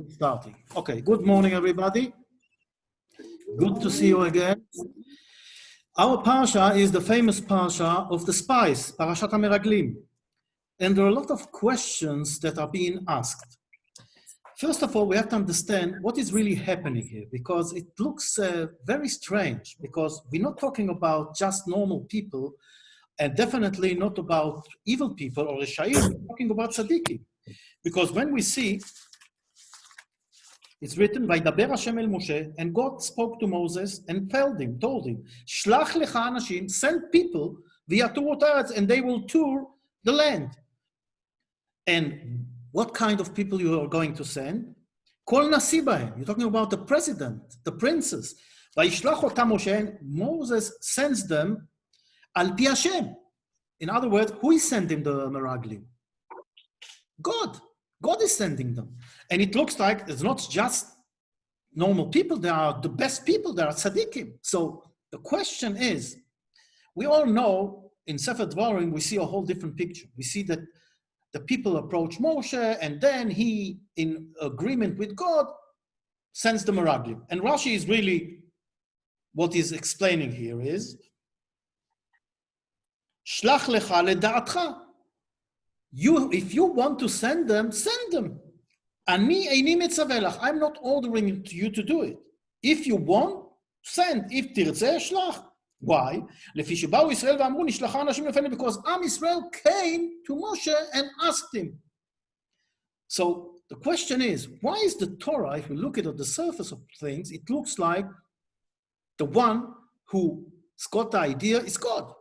Starting. Okay, good morning, everybody. Good to see you again. Our parsha is the famous parsha of the spies, Parashat HaMeraglim. And there are a lot of questions that are being asked. First of all, we have to understand what is really happening here, because it looks very strange, because we're not talking about just normal people, and definitely not about evil people or a shiur, we're talking about tzaddikim. Because when we see, it's written, Vaydaber Hashem el Moshe, and God spoke to Moses and told him, Shlach lecha anashim, send people via Turot, and they will tour the land. And what kind of people you are going to send? Kol nasi bahem. You're talking about the president, the princes. Vayishlach otam Moshe, and Moses sends them al pi Hashem. In other words, who is sending the Meraglim? God. God is sending them. And it looks like it's not just normal people, they are the best people, they are tzaddikim. So the question is, we all know in Sefer Dvarim, we see a whole different picture. We see that the people approach Moshe, and then he, in agreement with God, sends the Meraglim. And Rashi is really, what he's explaining here is, Shlach lecha leda'atcha. If you want to send them, send them. Ani eini mitzaveh lach. I'm not ordering you to do it. If you want, send. If tirtzeh, shlach. Why? Lefi sheba'u Yisrael v'amru nishlacha anashim lefenu, because Am Yisrael came to Moshe and asked him. So the question is, why is the Torah, if we look at the surface of things, it looks like the one who's got the idea is God.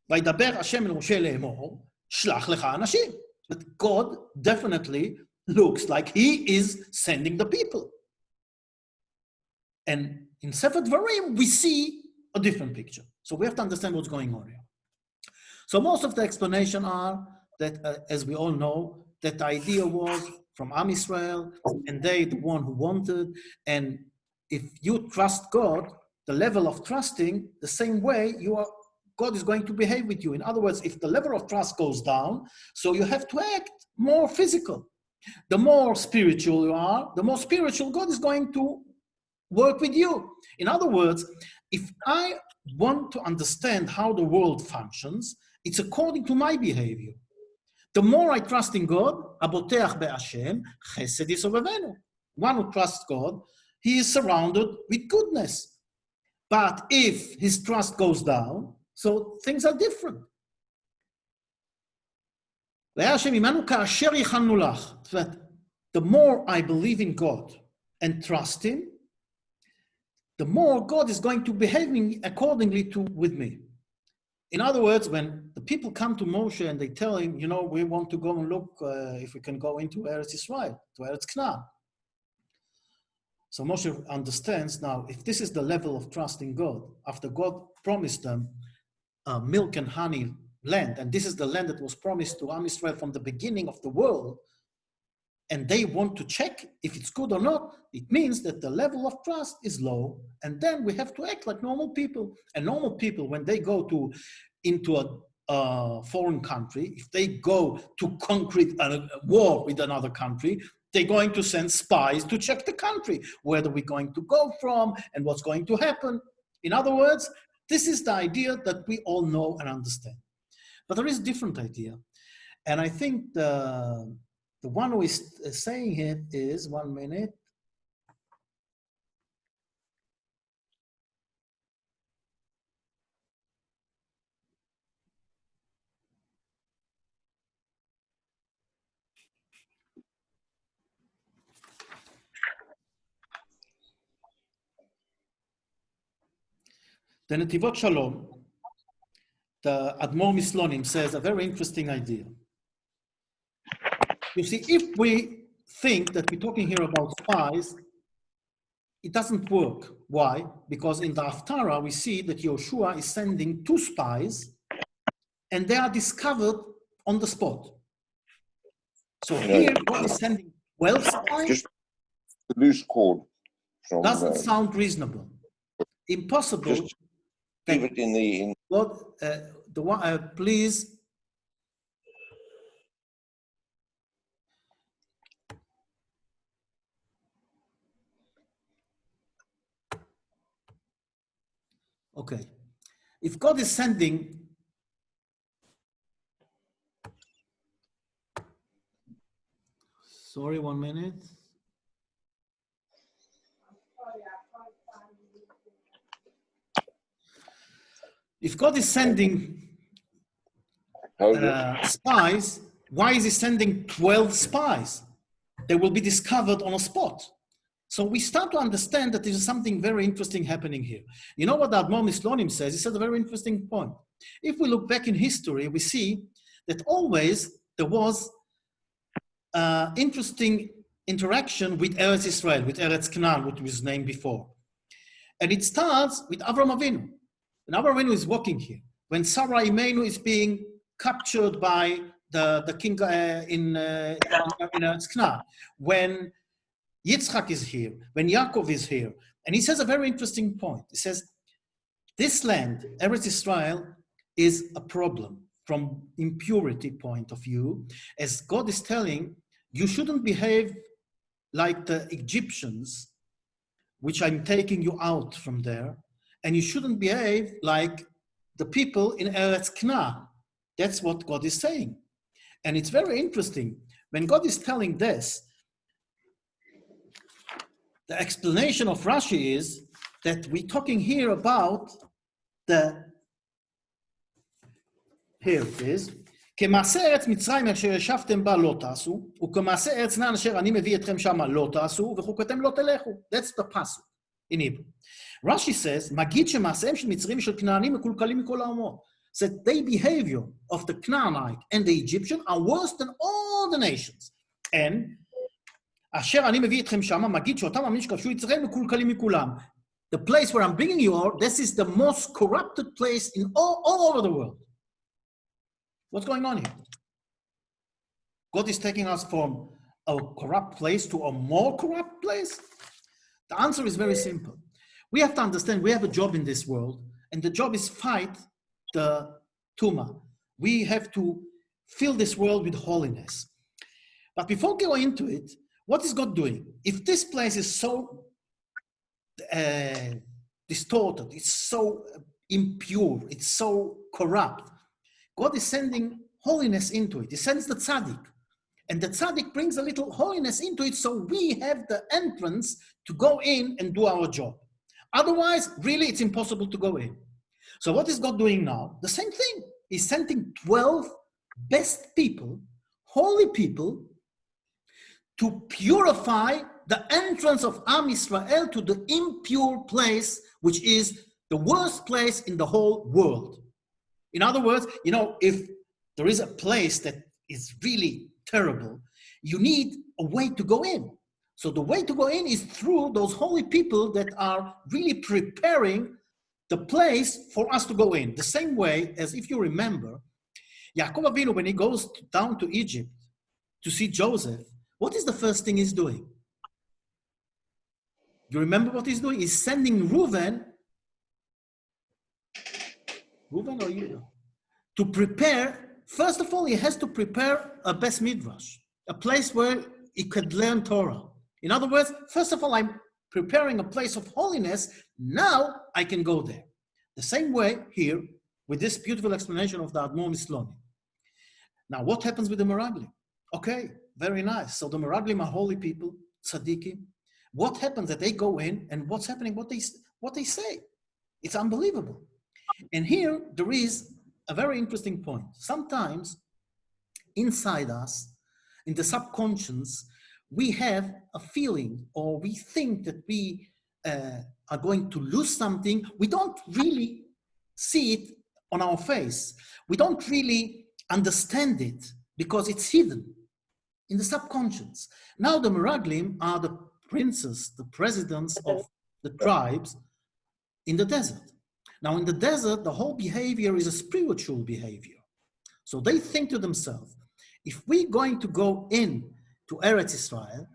Vaydaber Hashem el Moshe le'emor, shlach lecha anashim. But God definitely looks like he is sending the people. And in Sefer Dvarim, we see a different picture. So we have to understand what's going on here. So most of the explanation are that, as we all know, that the idea was from Am Yisrael, and they the one who wanted. And if you trust God, the level of trusting, the same way God is going to behave with you. In other words, if the level of trust goes down, so you have to act more physical. The more spiritual you are, the more spiritual God is going to work with you. In other words, if I want to understand how the world functions, it's according to my behavior. The more I trust in God, aboteach be'Hashem, chesed yisovevenu. One who trusts God, he is surrounded with goodness. But if his trust goes down, so things are different. The more I believe in God and trust him, the more God is going to behave accordingly with me. In other words, when the people come to Moshe and they tell him, we want to go and look if we can go into Eretz Yisrael, to Eretz Canaan. So Moshe understands now, if this is the level of trust in God, after God promised them milk and honey land, and this is the land that was promised to Am Yisrael from the beginning of the world, and they want to check if it's good or not, it means that the level of trust is low, and then we have to act like normal people. And normal people, when they go into a foreign country, if they go to concrete a war with another country, they're going to send spies to check the country, where we're going to go from and what's going to happen. In other words, this is the idea that we all know and understand. But there is a different idea. And I think the one who is saying it is, 1 minute. The Netivot Shalom, the Admor Mislonim, says a very interesting idea. You see, if we think that we're talking here about spies, it doesn't work. Why? Because in the Haftarah, we see that Yoshua is sending 2 spies, and they are discovered on the spot. So here, God is sending 12 spies. Just the loose cord. Doesn't sound reasonable. Impossible. Just leave it in the... God, please. Okay. If God is sending sorry, 1 minute. If God is sending spies, why is he sending 12 spies? They will be discovered on a spot. So we start to understand that there is something very interesting happening here. You know what the Admor Mislonim says? He said a very interesting point. If we look back in history, we see that always there was interesting interaction with Eretz Israel, with Eretz Canaan, which was named before. And it starts with Avram Avinu. And Avram Avinu is walking here. When Sarah Imenu is being captured by the king in Eretz Canaan, when Yitzchak is here, when Yaakov is here. And he says a very interesting point. He says, this land, Eretz Israel, is a problem from impurity point of view, as God is telling, you shouldn't behave like the Egyptians, which I'm taking you out from there, and you shouldn't behave like the people in Eretz Canaan. That's what God is saying. And it's very interesting. When God is telling this, the explanation of Rashi is that we're talking here about here it is, כמעשה ארץ מצרים אשר ישבתם בה לא תעשו, וכמעשה ארץ כנען אשר אני מביא אתכם שמה לא תעשו, וחוקתם לא תלכו. That's the pasuk in Hebrew. Rashi says, מגיד שמעשיהם של מצרים ושל כנענים מקולקלים מכל האומות. That the behavior of the Canaanite and the Egyptian are worse than all the nations. And אשר אני מביא אתכם שמה, מגיד שאותם עמים שכבשו יצריהם מקולקלים מכולם. The place where I'm bringing you all, this is the most corrupted place in all over the world. What's going on here? God is taking us from a corrupt place to a more corrupt place? The answer is very simple. We have to understand we have a job in this world, and the job is fight the tumah. We have to fill this world with holiness. But before going into it, what is God doing? If this place is so distorted, it's so impure, it's so corrupt, God is sending holiness into it. He sends the tzaddik. And the tzaddik brings a little holiness into it so we have the entrance to go in and do our job. Otherwise, really, it's impossible to go in. So what is God doing now? The same thing. He's sending 12 best people, holy people, to purify the entrance of Am Israel to the impure place, which is the worst place in the whole world. In other words, you know, if there is a place that is really terrible, you need a way to go in. So the way to go in is through those holy people that are really preparing the place for us to go in. The same way as, if you remember, Yaakov Avinu, when he goes down to Egypt to see Joseph, what is the first thing he's doing? You remember what he's doing? He's sending Reuven or you, to prepare. First of all, he has to prepare a Beth Midrash, a place where he could learn Torah. In other words, first of all, I'm preparing a place of holiness. Now I can go there. The same way here with this beautiful explanation of the Admor Misloni. Now, what happens with the Meraglim? Okay, very nice. So the Meraglim are holy people, tzaddikim. What happens that they go in and what's happening, what they say? It's unbelievable. And here there is a very interesting point. Sometimes inside us, in the subconscious, we have a feeling or we think that we are going to lose something. We don't really see it on our face. We don't really understand it because it's hidden in the subconscious. Now the Meraglim are the princes, the presidents of the tribes in the desert. Now in the desert, the whole behavior is a spiritual behavior. So they think to themselves, if we're going to go in to Eretz Israel,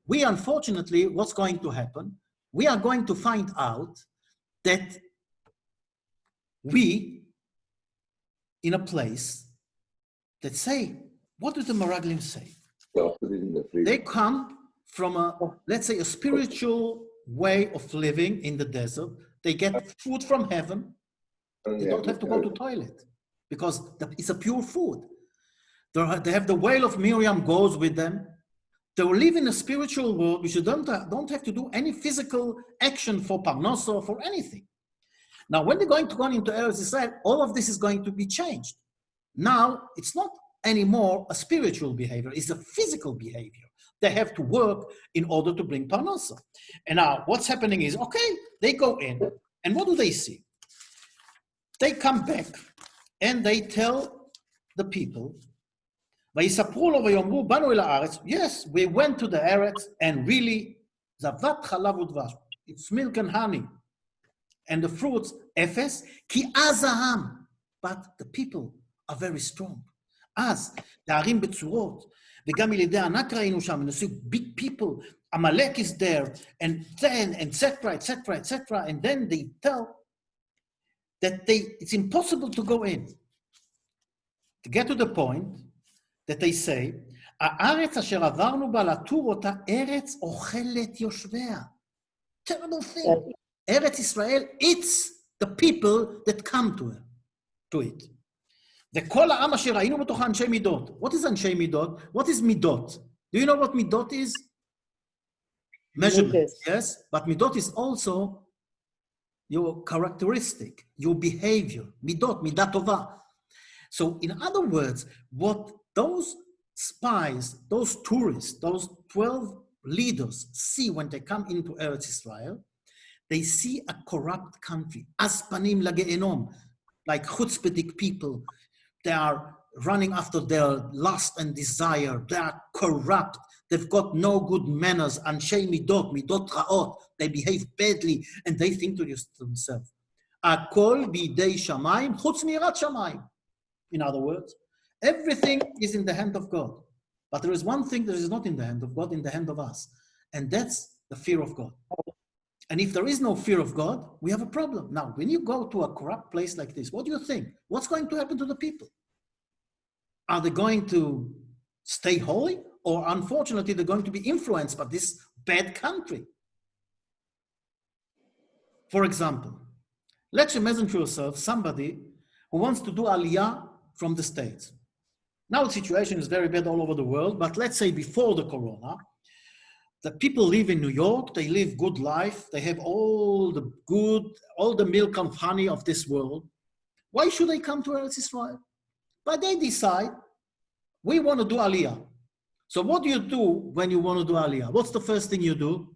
we unfortunately, what's going to happen? We are going to find out that we, in a place that say, what do the Meraglim say? They come from a, let's say, a spiritual way of living in the desert. They get food from heaven. They don't have to go to toilet because it's a pure food. They have the whale of Miriam goes with them. They will live in a spiritual world which you don't have to do any physical action for parnasa or for anything. Now, when they're going to go into Eretz Israel, all of this is going to be changed. Now, it's not anymore a spiritual behavior, it's a physical behavior. They have to work in order to bring parnasa. And now, what's happening is, okay, they go in, and what do they see? They come back, and they tell the people, yes, we went to the Eretz, and really, it's milk and honey. And the fruits, Ephes, ki azaham. But the people are very strong. אז, הערים בצורות, וגם ילידי ענק ראינו שם, and see big people, Amalek is there, and then, etc., etc., etc., and then they tell that it's impossible to go in. To get to the point that they say, הארץ אשר עברנו בה לתור אותה ארץ אוכלת יושביה. Terrible thing. Eretz Israel eats the people that come to it. וכל העם אשר ראינו בתוכה אנשי מידות. What is אנשי מידות? What is midot? Do you know what midot is? Measurement, yes? But midot is also your characteristic, your behavior. Midot, midat tova. So in other words, what those spies, those tourists, those 12 leaders see when they come into Eretz Israel, they see a corrupt country, aspanim lage'enom, like chutzpahdik people. They are running after their lust and desire. They are corrupt. They've got no good manners. Anshei midot, midot ra'ot. They behave badly, and they think to themselves, Akol bidei shamayim, chutz mirat shamayim. In other words, everything is in the hand of God. But there is one thing that is not in the hand of God, in the hand of us. And that's the fear of God. And if there is no fear of God, we have a problem. Now, when you go to a corrupt place like this, what do you think? What's going to happen to the people? Are they going to stay holy? Or unfortunately, they're going to be influenced by this bad country? For example, let's imagine to yourself somebody who wants to do aliyah from the States. Now the situation is very bad all over the world, but let's say before the corona, the people live in New York, they live good life, they have all the milk and honey of this world. Why should they come to Eretz Israel? But they decide, we want to do aliyah. So what do you do when you want to do aliyah? What's the first thing you do?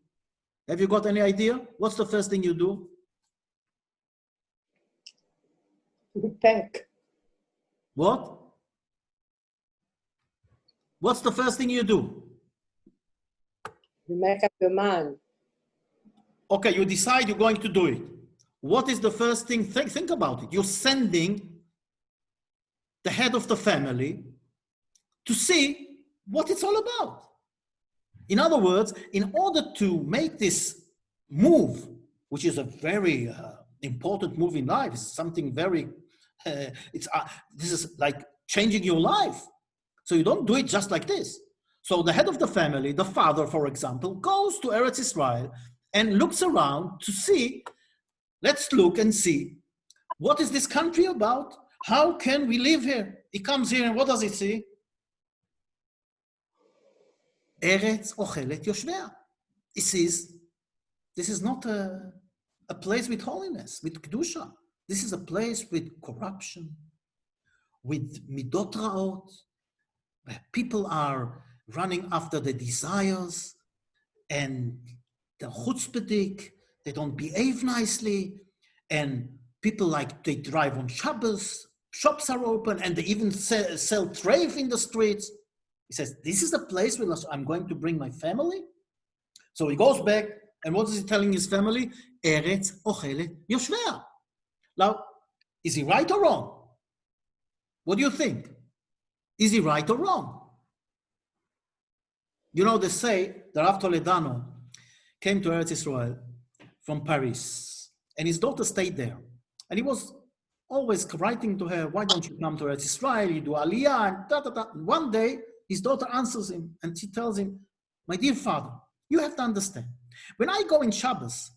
Have you got any idea? What's the first thing you do? Pack. What? What's the first thing you do? You make up your mind. Okay, you decide you're going to do it. What is the first thing? Think about it. You're sending the head of the family to see what it's all about. In other words, in order to make this move, which is a very important move in life, it's something very, this is like changing your life. So you don't do it just like this. So the head of the family, the father, for example, goes to Eretz Israel and looks around to see, let's look and see, what is this country about? How can we live here? He comes here and what does he see? Eretz ochelet yoshvea. He says, this is not a place with holiness, with kedusha. This is a place with corruption, with midot ra'ot, where people are running after the desires and the chutzpahdik, they don't behave nicely, and people like they drive on Shabbos, shops are open, and they even sell treif in the streets. He says, this is the place where I'm going to bring my family? So he goes back, and what is he telling his family? Eretz ochelet yoshvea. Now, is he right or wrong? What do you think? Is he right or wrong? You know, they say that Rav Toledano came to Eretz Israel from Paris, and his daughter stayed there. And he was always writing to her, why don't you come to Eretz Israel, you do aliyah, and da. One day, his daughter answers him, and she tells him, my dear father, you have to understand, when I go in Shabbos,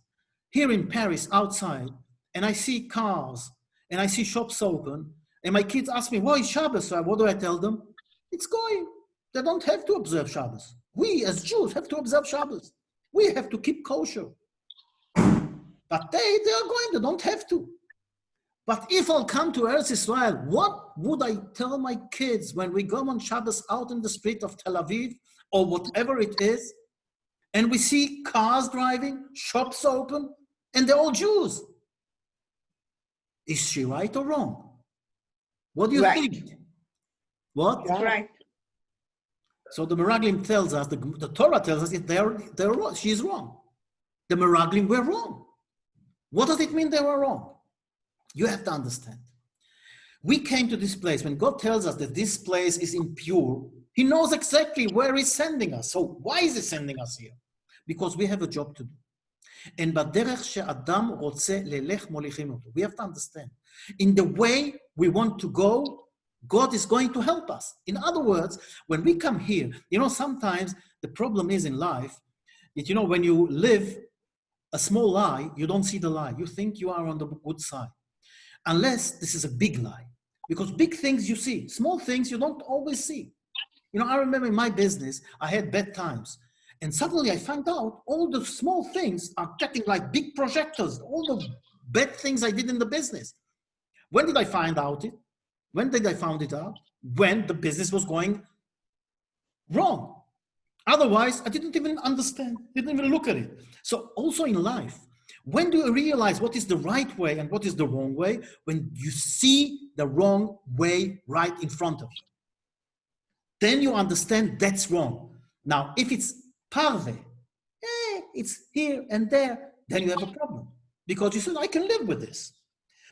here in Paris outside, and I see cars, and I see shops open, and my kids ask me, why is Shabbos? So what do I tell them? It's going. They don't have to observe Shabbos. We as Jews have to observe Shabbos. We have to keep kosher. But they are going, they don't have to. But if I'll come to Eretz Israel, what would I tell my kids when we go on Shabbos out in the street of Tel Aviv or whatever it is, and we see cars driving, shops open, and they're all Jews? Is she right or wrong? What do you think? What? Right. So the Meraglim tells us, the Torah tells us that they're wrong. She's wrong. The Meraglim were wrong. What does it mean they were wrong? You have to understand. We came to this place, when God tells us that this place is impure, he knows exactly where he's sending us. So why is he sending us here? Because we have a job to do. And בדרך שאדם רוצה ללך מוליכים אותו. We have to understand. In the way we want to go, God is going to help us. In other words, when we come here, sometimes the problem is in life that, when you live a small lie, you don't see the lie. You think you are on the good side. Unless this is a big lie. Because big things you see, small things you don't always see. I remember in my business, I had bad times. And suddenly I find out all the small things are getting like big projectors, all the bad things I did in the business. When did I find out it? When did I find it out? When the business was going wrong. Otherwise, I didn't even understand, didn't even look at it. So also in life, when do you realize what is the right way and what is the wrong way? When you see the wrong way right in front of you. Then you understand that's wrong. Now, if it's parve, it's here and there, then you have a problem. Because you said, I can live with this.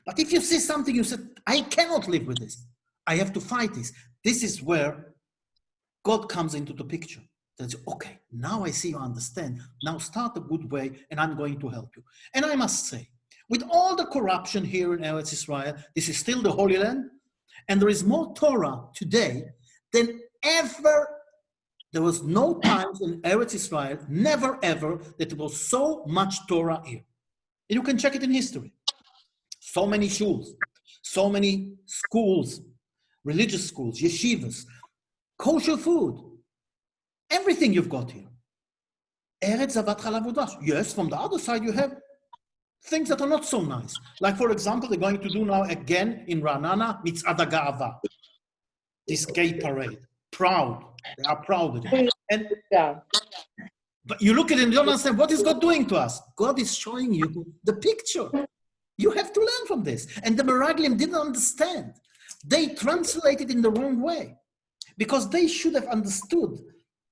But if you see something, you said, I cannot live with this. I have to fight this. This is where God comes into the picture. That's okay, now I see you understand. Now start a good way and I'm going to help you. And I must say, with all the corruption here in Eretz Israel, this is still the Holy Land, and there is more Torah today than ever. There was no times in Eretz Israel, never ever, that there was so much Torah here. And you can check it in history. So many shuls, so many schools, religious schools, yeshivas, kosher food, everything you've got here. Eretz Zavat Chalav Udash. Yes, from the other side you have things that are not so nice. Like for example, they're going to do now again in Ra'anana, Mitzad HaGa'ava, this gay parade. Proud. They are proud of it. And, but you look at it and you don't understand, what is God doing to us? God is showing you the picture. You have to learn from this. And the Meraglim didn't understand. They translated in the wrong way. Because they should have understood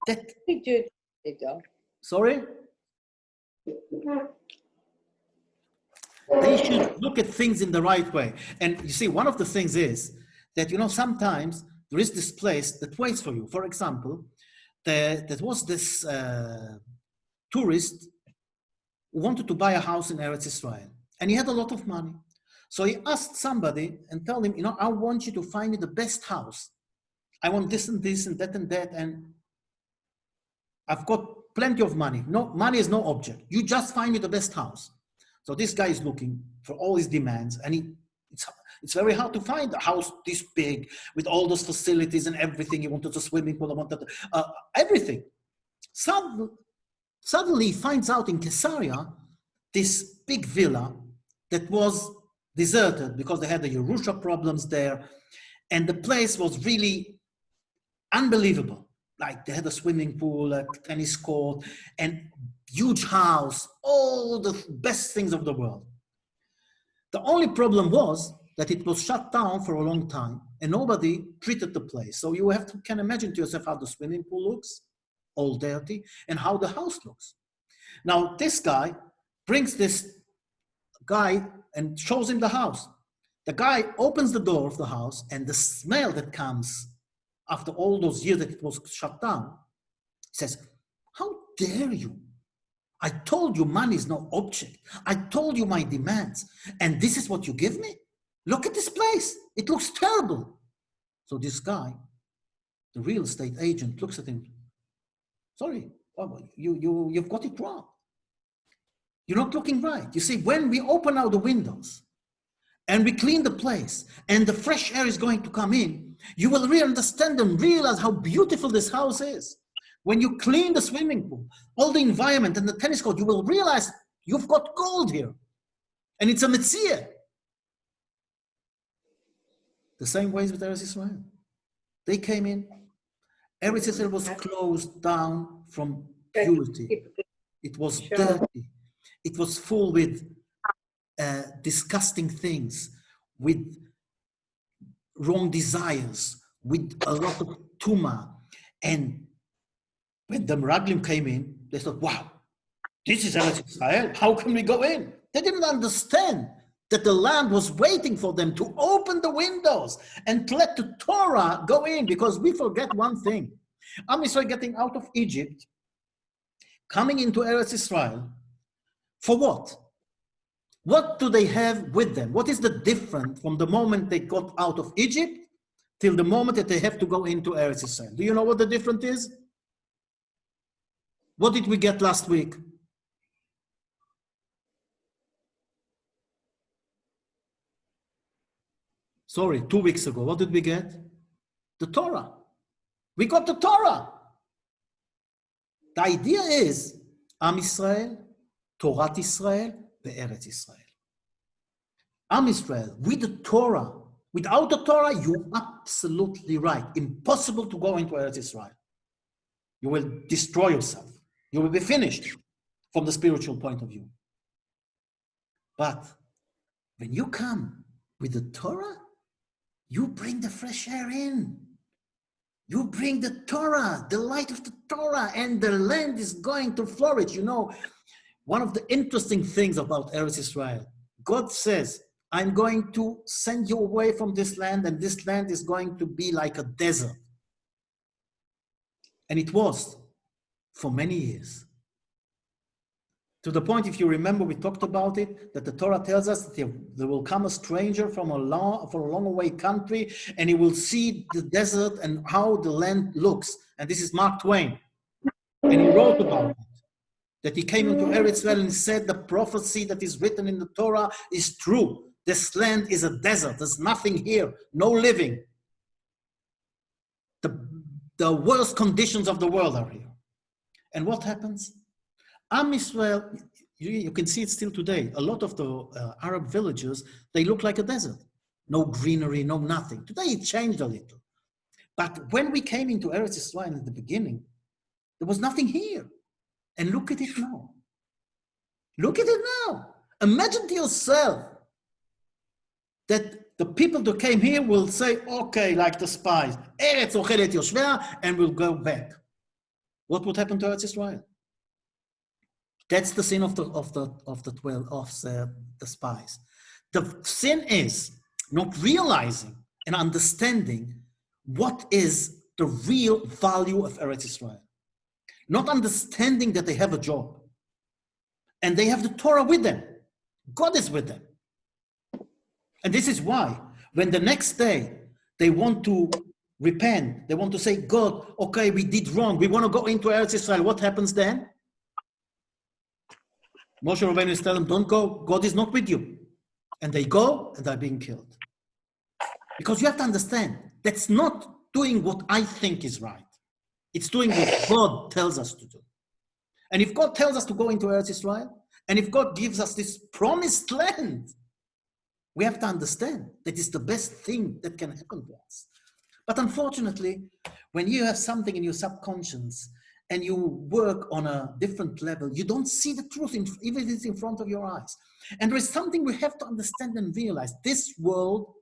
that. Sorry? They should look at things in the right way. And you see, one of the things is that, sometimes there is this place that waits for you. For example, there was this tourist who wanted to buy a house in Eretz Israel. And he had a lot of money. So he asked somebody and told him, I want you to find me the best house. I want this and this and that, and I've got plenty of money. No, money is no object. You just find me the best house. So this guy is looking for all his demands, and it's very hard to find a house this big with all those facilities and everything. He wanted a swimming pool, he wanted everything. Suddenly he finds out in Caesarea this big villa that was deserted because they had the Yerusha problems there, and the place was really unbelievable. Like they had a swimming pool, a tennis court, and huge house, all the best things of the world. The only problem was that it was shut down for a long time and nobody treated the place. So you can imagine to yourself how the swimming pool looks, all dirty, and how the house looks. Now this guy brings this guy and shows him the house. The guy opens the door of the house, and the smell that comes after all those years that it was shut down, says, how dare you? I told you money is no object. I told you my demands, and this is what you give me? Look at this place. It looks terrible. So this guy, the real estate agent, looks at him. Sorry, you've got it wrong. You're not looking right. You see, when we open out the windows and we clean the place and the fresh air is going to come in, you will really understand and realize how beautiful this house is. When you clean the swimming pool, all the environment and the tennis court, you will realize you've got gold here. And it's a mitzvah. The same ways with Eretz Israel. They came in, Eretz Israel was closed down from purity. It was dirty. It was full with disgusting things, with wrong desires, with a lot of tumah. And when the Meraglim came in, they thought, wow, this is Eretz Israel. How can we go in? They didn't understand that the land was waiting for them to open the windows and to let the Torah go in, because we forget one thing. Am Yisrael getting out of Egypt, coming into Eretz Israel, for what? What do they have with them? What is the difference from the moment they got out of Egypt till the moment that they have to go into Eretz Israel? Do you know what the difference is? What did we get last week? Sorry, 2 weeks ago. What did we get? The Torah. We got the Torah. The idea is Am Yisrael, Torat Israel, Be'eretz Israel. Am Yisrael, with the Torah. Without the Torah, you're absolutely right. Impossible to go into Eretz Israel. You will destroy yourself. You will be finished from the spiritual point of view. But when you come with the Torah, you bring the fresh air in. You bring the Torah, the light of the Torah, and the land is going to flourish. You know, one of the interesting things about Eretz Israel, God says, I'm going to send you away from this land, and this land is going to be like a desert. And it was for many years. To the point, if you remember, we talked about it, that the Torah tells us that there will come a stranger from a long away country, and he will see the desert and how the land looks. And this is Mark Twain. And he wrote about it, that he came into Eretz Israel and he said the prophecy that is written in the Torah is true. This land is a desert. There's nothing here, no living. The worst conditions of the world are here. And what happens? Am Yisrael, you can see it still today. A lot of the Arab villages, they look like a desert. No greenery, no nothing. Today it changed a little. But when we came into Eretz Israel at the beginning, there was nothing here. And look at it now. Look at it now. Imagine to yourself that the people that came here will say, okay, like the spies, Eretz ochelet yoshvea, and we'll go back. What would happen to Eretz Israel? That's the sin of the spies. The sin is not realizing and understanding what is the real value of Eretz Israel. Not understanding that they have a job. And they have the Torah with them. God is with them. And this is why, when the next day they want to repent, they want to say, God, okay, we did wrong, we want to go into Eretz Israel, what happens then? Moshe Rabbeinu is telling them, don't go, God is not with you. And they go, and they're being killed. Because you have to understand, that's not doing what I think is right. It's doing what God tells us to do. And if God tells us to go into Eretz Israel, and if God gives us this promised land, we have to understand that it's the best thing that can happen to us. But unfortunately, when you have something in your subconscious and you work on a different level, you don't see the truth, even if it's in front of your eyes. And there is something we have to understand and realize. This world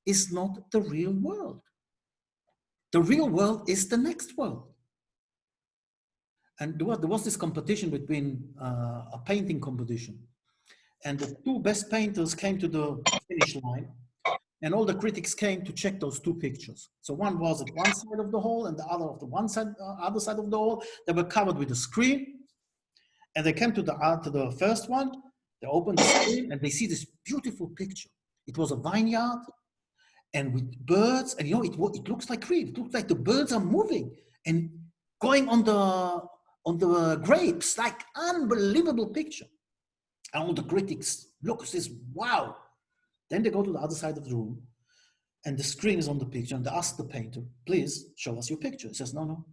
is not the real world. The real world is the next world. And there was this competition between a painting competition. And the two best painters came to the finish line, and all the critics came to check those two pictures. So one was at one side of the hall, and the other of the other side of the hall. They were covered with a screen, and they came to the first one. They opened the screen, and they see this beautiful picture. It was a vineyard, and with birds, and you know, it looks like real. It looks like the birds are moving and going on the grapes, like unbelievable picture. And all the critics look, says, wow. Then they go to the other side of the room and the screen is on the picture and they ask the painter, please show us your picture. He says, no, no.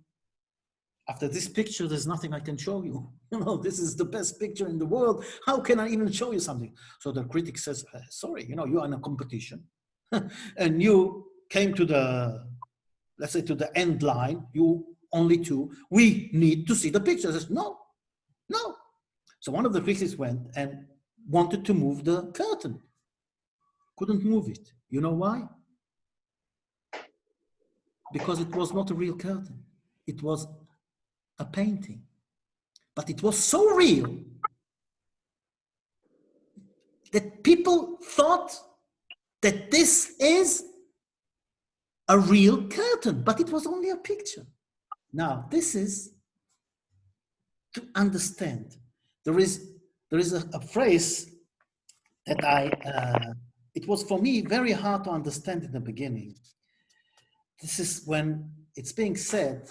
After this picture, there's nothing I can show you. You know, this is the best picture in the world. How can I even show you something? So the critic says, sorry, you know, you are in a competition and you came to the, let's say to the end line, you only two, we need to see the picture. He says, no, no. So one of the critics went and wanted to move the curtain. Couldn't move it. You know why? Because it was not a real curtain. It was a painting. But it was so real that people thought that this is a real curtain, but it was only a picture. Now, this is to understand. There is a phrase that it was for me very hard to understand in the beginning. This is when it's being said,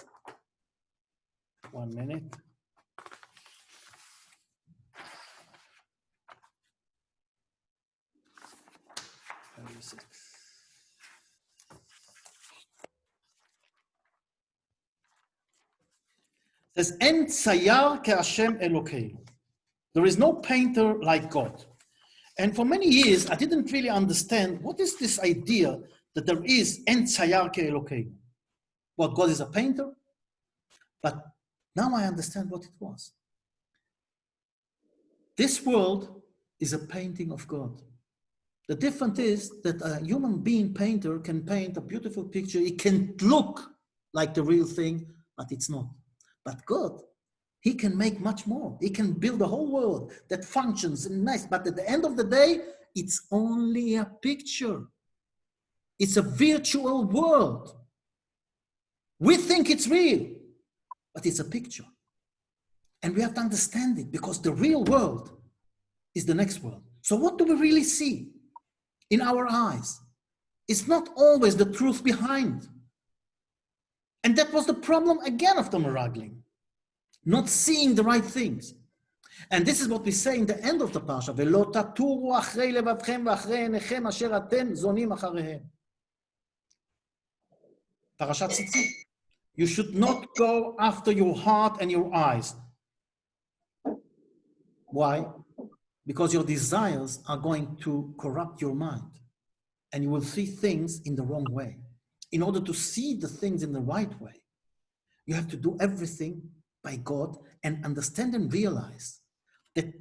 1 minute. Where is it? It says, En tzayar ke'Hashem Elokeinu. There is no painter like God. And for many years, I didn't really understand what is this idea that there is En tzayar ke'Elokeinu. Well, God is a painter, but now I understand what it was. This world is a painting of God. The difference is that a human being painter can paint a beautiful picture. It can look like the real thing, but it's not. But God, he can make much more. He can build a whole world that functions and nice. But at the end of the day, it's only a picture. It's a virtual world. We think it's real, but it's a picture. And we have to understand it because the real world is the next world. So what do we really see in our eyes? It's not always the truth behind. And that was the problem again of the Meraglim, not seeing the right things. And this is what we say in the end of the Parsha, "Velo taturu achrei levavchem v'achrei einechem asher atem zonim acharehem." Parashat Tzitzit. You should not go after your heart and your eyes. Why? Because your desires are going to corrupt your mind and you will see things in the wrong way. In order to see the things in the right way, you have to do everything by God and understand and realize that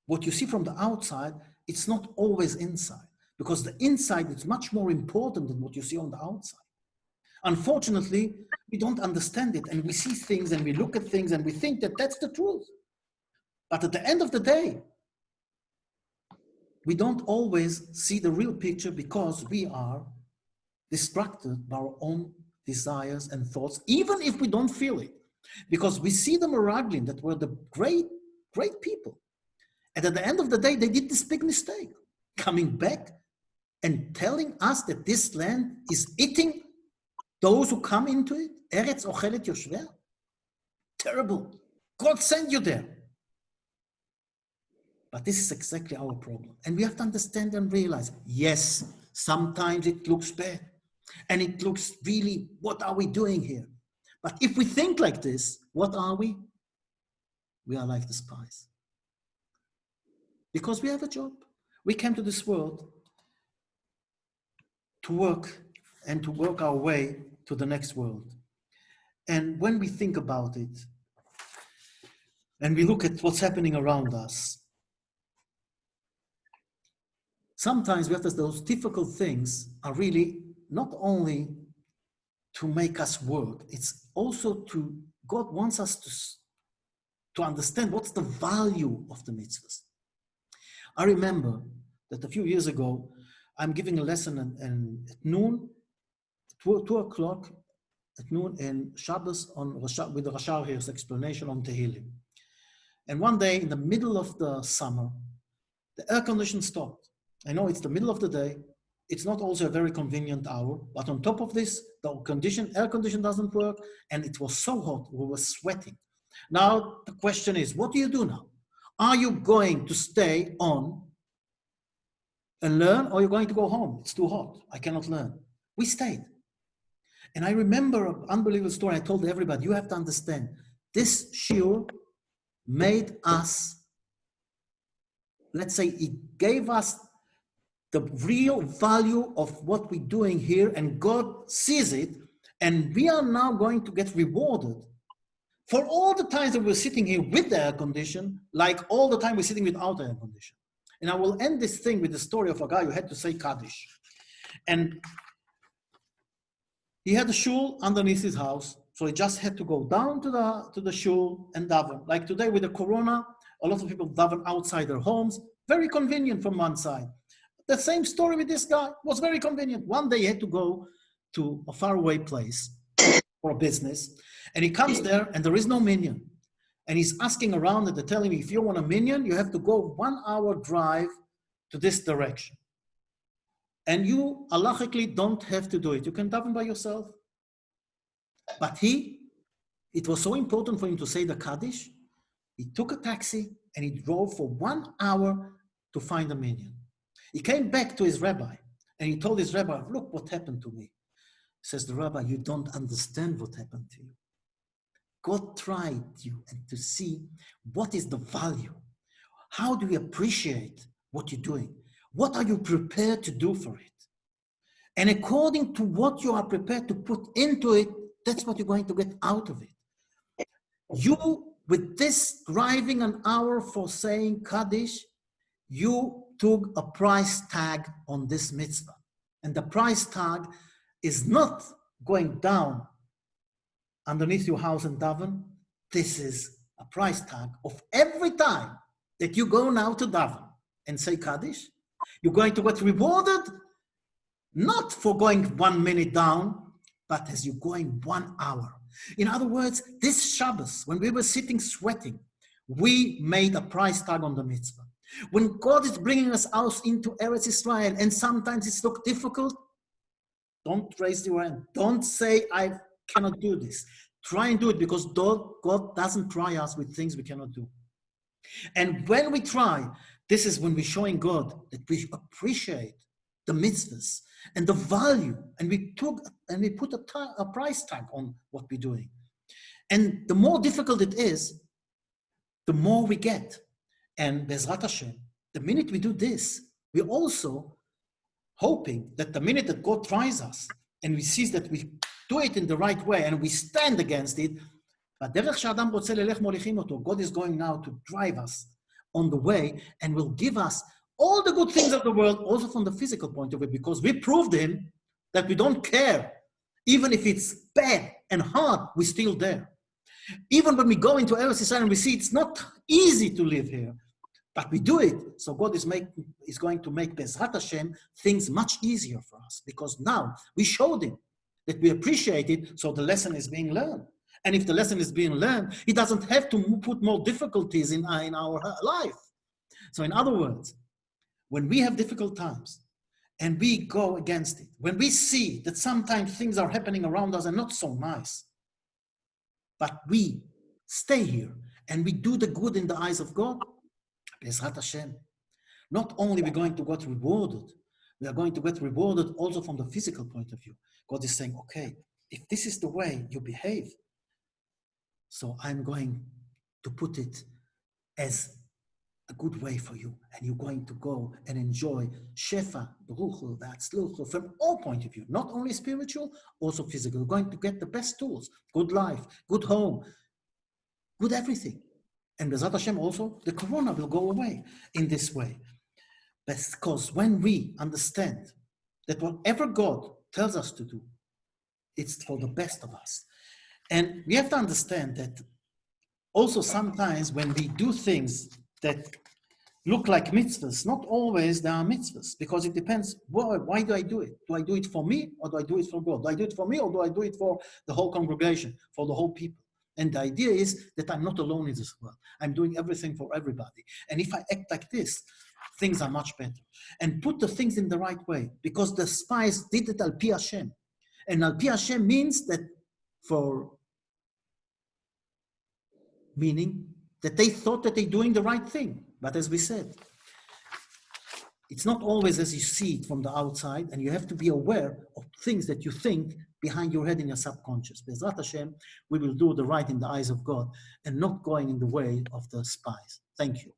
what you see from the outside, it's not always inside, because the inside is much more important than what you see on the outside. Unfortunately, we don't understand it and we see things and we look at things and we think that that's the truth. But at the end of the day, we don't always see the real picture because we are distracted by our own desires and thoughts, even if we don't feel it. Because we see the Meraglim that were the great, great people. And at the end of the day, they did this big mistake, coming back and telling us that this land is eating those who come into it. Eretz ochelet yoshveh. Terrible. God sent you there. But this is exactly our problem. And we have to understand and realize, yes, sometimes it looks bad. And it looks really, what are we doing here? But if we think like this, what are we? We are like the spies. Because we have a job. We came to this world to work and to work our way to the next world. And when we think about it, and we look at what's happening around us, sometimes we have those difficult things are really not only to make us work, it's also God wants us to understand what's the value of the mitzvahs. I remember that a few years ago, I'm giving a lesson at noon, 2 o'clock at noon in Shabbos with the Rashar here's explanation on Tehillim. And one day in the middle of the summer, the air condition stopped. I know it's the middle of the day. It's not also a very convenient hour, but on top of this, the air condition doesn't work, and it was so hot, we were sweating. Now, the question is, what do you do now? Are you going to stay on and learn, or you're going to go home? It's too hot. I cannot learn. We stayed. And I remember an unbelievable story. I told everybody, you have to understand, this shiur made us, let's say, it gave us the real value of what we're doing here, and God sees it, and we are now going to get rewarded for all the times that we're sitting here with the air condition, like all the time we're sitting without air condition. And I will end this thing with the story of a guy who had to say Kaddish. And he had a shul underneath his house, so he just had to go down to the shul and daven. Like today with the corona, a lot of people daven outside their homes. Very convenient from one side. The same story with this guy. Was very convenient. One day he had to go to a faraway place for a business, and he comes there and there is no minyan. And he's asking around, and they're telling me, if you want a minyan, you have to go 1 hour drive to this direction. And you halachically don't have to do it. You can daven by yourself. But it was so important for him to say the Kaddish. He took a taxi and he drove for 1 hour to find a minyan. He came back to his rabbi and he told his rabbi, look what happened to me. Says the rabbi, you don't understand what happened to you. God tried you and to see what is the value. How do you appreciate what you're doing? What are you prepared to do for it? And according to what you are prepared to put into it, that's what you're going to get out of it. You, with this driving an hour for saying Kaddish, you took a price tag on this mitzvah. And the price tag is not going down underneath your house in daven. This is a price tag of every time that you go now to daven and say Kaddish, you're going to get rewarded, not for going 1 minute down, but as you're going 1 hour. In other words, this Shabbos, when we were sitting sweating, we made a price tag on the mitzvah. When God is bringing us out into Eretz Israel, and sometimes it's look difficult, don't raise your hand. Don't say, I cannot do this. Try and do it, because God doesn't try us with things we cannot do. And when we try, this is when we're showing God that we appreciate the mitzvahs and the value, and we put a price tag on what we're doing. And the more difficult it is, the more we get. And Bezrat Hashem, the minute we do this, we're also hoping that the minute that God tries us and we see that we do it in the right way and we stand against it, God is going now to drive us on the way and will give us all the good things of the world, also from the physical point of view, because we proved him that we don't care. Even if it's bad and hard, we're still there. Even when we go into Eretz Yisrael and we see it's not easy to live here, but we do it. So God is going to make Bezrat Hashem things much easier for us, because now we showed him that we appreciate it, so the lesson is being learned. And if the lesson is being learned, he doesn't have to put more difficulties in our life. So in other words, when we have difficult times and we go against it, when we see that sometimes things are happening around us and not so nice, but we stay here and we do the good in the eyes of God, Bezrat Hashem, not only we're going to get rewarded, we are going to get rewarded also from the physical point of view. God is saying, okay, if this is the way you behave, so I'm going to put it as a good way for you, and you're going to go and enjoy Shefa, Beruchu, V'atzluchu, from all point of view, not only spiritual, also physical. You're going to get the best tools, good life, good home, good everything. And Bezrat Hashem also, the corona will go away in this way. Because when we understand that whatever God tells us to do, it's for the best of us. And we have to understand that also sometimes when we do things that look like mitzvahs, not always there are mitzvahs, because it depends, why do I do it? Do I do it for me, or do I do it for God? Do I do it for me, or do I do it for the whole congregation, for the whole people? And the idea is that I'm not alone in this world. I'm doing everything for everybody. And if I act like this, things are much better. And put the things in the right way, because the spies did it al pi Hashem. And al pi Hashem means that meaning that they thought that they're doing the right thing. But as we said, it's not always as you see it from the outside, and you have to be aware of things that you think behind your head in your subconscious. Bezrat Hashem, we will do the right in the eyes of God and not going in the way of the spies. Thank you.